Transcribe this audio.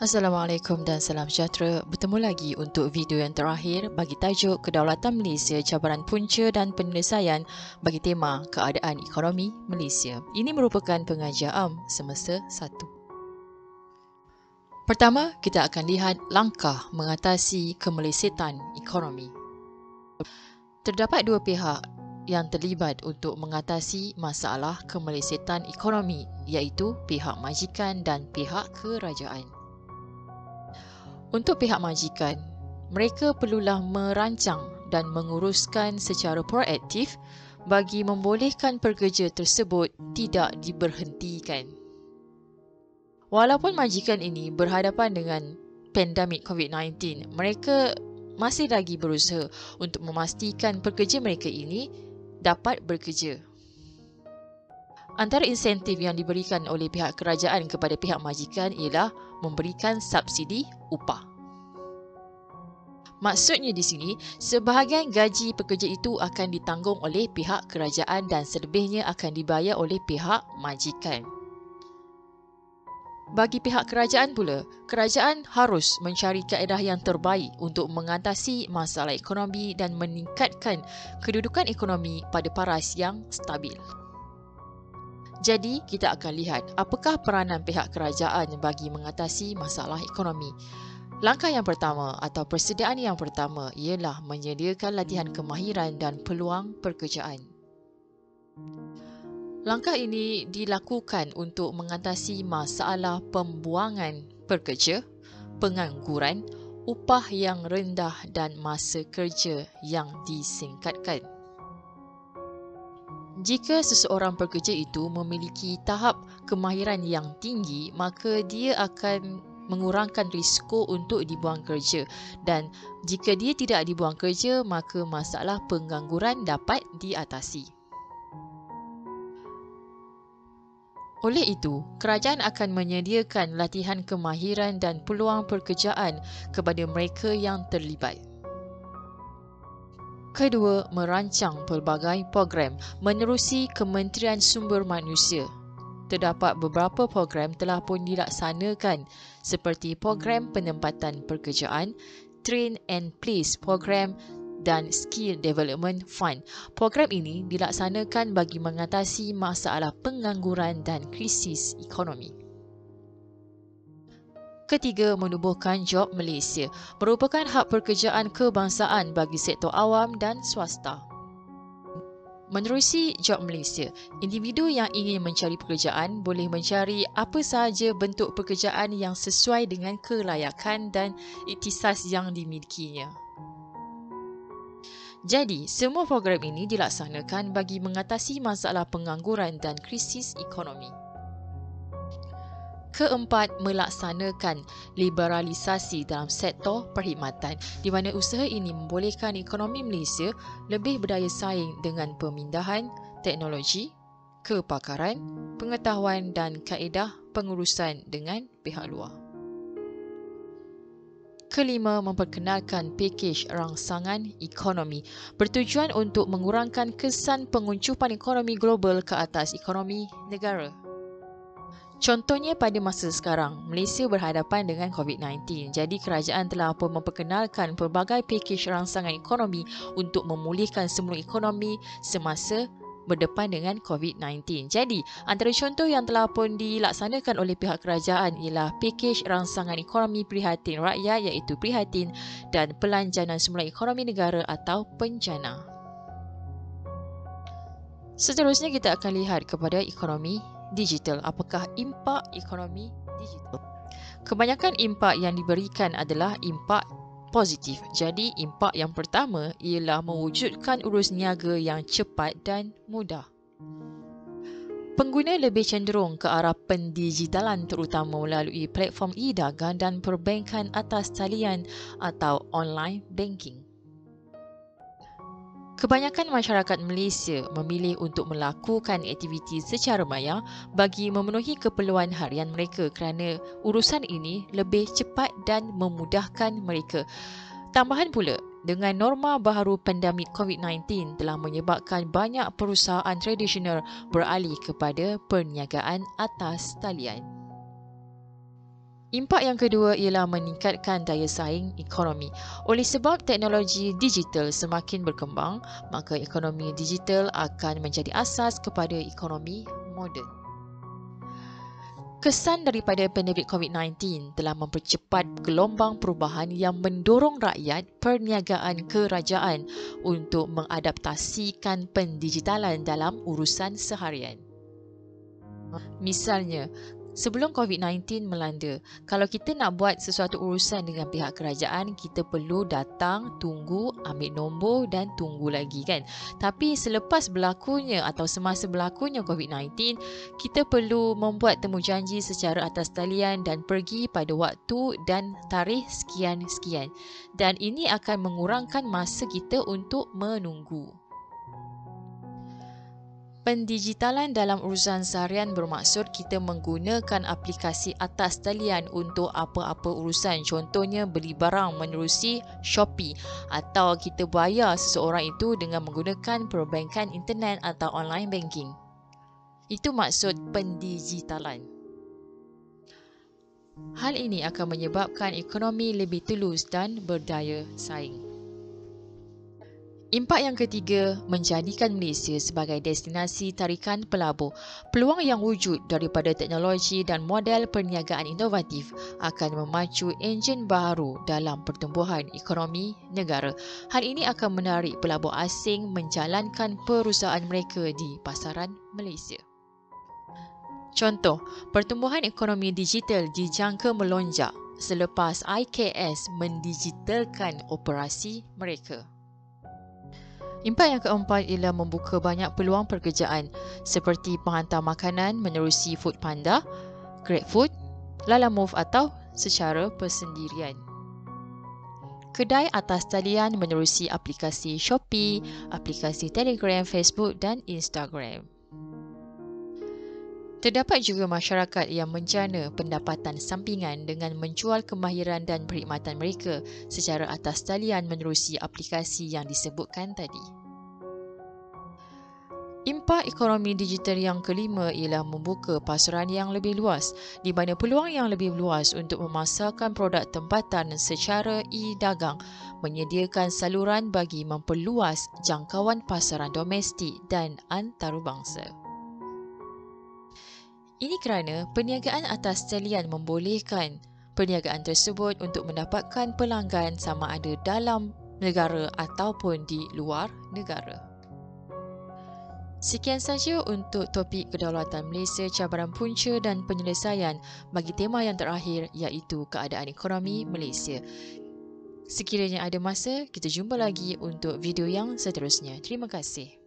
Assalamualaikum dan salam sejahtera. Bertemu lagi untuk video yang terakhir bagi tajuk Kedaulatan Malaysia, Cabaran Punca dan Penyelesaian bagi tema Keadaan Ekonomi Malaysia. Ini merupakan pengajian am semester 1. Pertama, kita akan lihat langkah mengatasi kemelesetan ekonomi. Terdapat dua pihak yang terlibat untuk mengatasi masalah kemelesetan ekonomi, iaitu pihak majikan dan pihak kerajaan. Untuk pihak majikan, mereka perlulah merancang dan menguruskan secara proaktif bagi membolehkan pekerja tersebut tidak diberhentikan. Walaupun majikan ini berhadapan dengan pandemik COVID-19, mereka masih lagi berusaha untuk memastikan pekerja mereka ini dapat bekerja. Antara insentif yang diberikan oleh pihak kerajaan kepada pihak majikan ialah memberikan subsidi upah. Maksudnya di sini, sebahagian gaji pekerja itu akan ditanggung oleh pihak kerajaan dan selebihnya akan dibayar oleh pihak majikan. Bagi pihak kerajaan pula, kerajaan harus mencari kaedah yang terbaik untuk mengatasi masalah ekonomi dan meningkatkan kedudukan ekonomi pada paras yang stabil. Jadi, kita akan lihat apakah peranan pihak kerajaan bagi mengatasi masalah ekonomi. Langkah yang pertama atau persediaan yang pertama ialah menyediakan latihan kemahiran dan peluang pekerjaan. Langkah ini dilakukan untuk mengatasi masalah pembuangan pekerja, pengangguran, upah yang rendah dan masa kerja yang disingkatkan. Jika seseorang pekerja itu memiliki tahap kemahiran yang tinggi, maka dia akan mengurangkan risiko untuk dibuang kerja, dan jika dia tidak dibuang kerja, maka masalah pengangguran dapat diatasi. Oleh itu, kerajaan akan menyediakan latihan kemahiran dan peluang pekerjaan kepada mereka yang terlibat. Kedua, merancang pelbagai program menerusi Kementerian Sumber Manusia. Terdapat beberapa program telah pun dilaksanakan seperti program penempatan pekerjaan, Train and Place program dan Skill Development Fund. Program ini dilaksanakan bagi mengatasi masalah pengangguran dan krisis ekonomi. Ketiga, menubuhkan Job Malaysia merupakan hak pekerjaan kebangsaan bagi sektor awam dan swasta. Menerusi Job Malaysia, individu yang ingin mencari pekerjaan boleh mencari apa sahaja bentuk pekerjaan yang sesuai dengan kelayakan dan ikhtisas yang dimilikinya. Jadi, semua program ini dilaksanakan bagi mengatasi masalah pengangguran dan krisis ekonomi. Keempat, melaksanakan liberalisasi dalam sektor perkhidmatan di mana usaha ini membolehkan ekonomi Malaysia lebih berdaya saing dengan pemindahan teknologi, kepakaran, pengetahuan dan kaedah pengurusan dengan pihak luar. Kelima, memperkenalkan pakej rangsangan ekonomi bertujuan untuk mengurangkan kesan penguncupan ekonomi global ke atas ekonomi negara. Contohnya pada masa sekarang, Malaysia berhadapan dengan COVID-19. Jadi kerajaan telah pun memperkenalkan pelbagai pakej rangsangan ekonomi untuk memulihkan semula ekonomi semasa berdepan dengan COVID-19. Jadi, antara contoh yang telah pun dilaksanakan oleh pihak kerajaan ialah pakej rangsangan ekonomi prihatin rakyat iaitu Prihatin dan Pelanjangan Semula Ekonomi Negara atau PENJANA. Seterusnya kita akan lihat kepada ekonomi digital. Apakah impak ekonomi digital? Kebanyakan impak yang diberikan adalah impak positif. Jadi, impak yang pertama ialah mewujudkan urus niaga yang cepat dan mudah. Pengguna lebih cenderung ke arah pendigitalan terutama melalui platform e-dagang dan perbankan atas talian atau online banking. Kebanyakan masyarakat Malaysia memilih untuk melakukan aktiviti secara maya bagi memenuhi keperluan harian mereka kerana urusan ini lebih cepat dan memudahkan mereka. Tambahan pula, dengan norma baharu pandemik COVID-19 telah menyebabkan banyak perusahaan tradisional beralih kepada perniagaan atas talian. Impak yang kedua ialah meningkatkan daya saing ekonomi. Oleh sebab teknologi digital semakin berkembang, maka ekonomi digital akan menjadi asas kepada ekonomi moden. Kesan daripada pandemik COVID-19 telah mempercepat gelombang perubahan yang mendorong rakyat perniagaan kerajaan untuk mengadaptasikan pendigitalan dalam urusan seharian. Misalnya, sebelum COVID-19 melanda, kalau kita nak buat sesuatu urusan dengan pihak kerajaan, kita perlu datang, tunggu, ambil nombor dan tunggu lagi kan. Tapi selepas berlakunya atau semasa berlakunya COVID-19, kita perlu membuat temujanji secara atas talian dan pergi pada waktu dan tarikh sekian-sekian. Dan ini akan mengurangkan masa kita untuk menunggu. Pendigitalan dalam urusan seharian bermaksud kita menggunakan aplikasi atas talian untuk apa-apa urusan. Contohnya beli barang menerusi Shopee atau kita bayar seseorang itu dengan menggunakan perbankan internet atau online banking. Itu maksud pendigitalan. Hal ini akan menyebabkan ekonomi lebih tulus dan berdaya saing. Impak yang ketiga, menjadikan Malaysia sebagai destinasi tarikan pelabur. Peluang yang wujud daripada teknologi dan model perniagaan inovatif akan memacu enjin baru dalam pertumbuhan ekonomi negara. Hal ini akan menarik pelabur asing menjalankan perusahaan mereka di pasaran Malaysia. Contoh, pertumbuhan ekonomi digital dijangka melonjak selepas IKS mendigitalkan operasi mereka. Impak yang keempat ialah membuka banyak peluang pekerjaan seperti penghantar makanan menerusi Foodpanda, GrabFood, Lalamove atau secara persendirian. Kedai atas talian menerusi aplikasi Shopee, aplikasi Telegram, Facebook dan Instagram. Terdapat juga masyarakat yang menjana pendapatan sampingan dengan menjual kemahiran dan perkhidmatan mereka secara atas talian menerusi aplikasi yang disebutkan tadi. Impak ekonomi digital yang kelima ialah membuka pasaran yang lebih luas, di mana peluang yang lebih luas untuk memasarkan produk tempatan secara e-dagang menyediakan saluran bagi memperluas jangkauan pasaran domestik dan antarabangsa. Ini kerana perniagaan atas talian membolehkan perniagaan tersebut untuk mendapatkan pelanggan sama ada dalam negara ataupun di luar negara. Sekian saja untuk topik kedaulatan Malaysia, cabaran punca dan penyelesaian bagi tema yang terakhir iaitu keadaan ekonomi Malaysia. Sekiranya ada masa, kita jumpa lagi untuk video yang seterusnya. Terima kasih.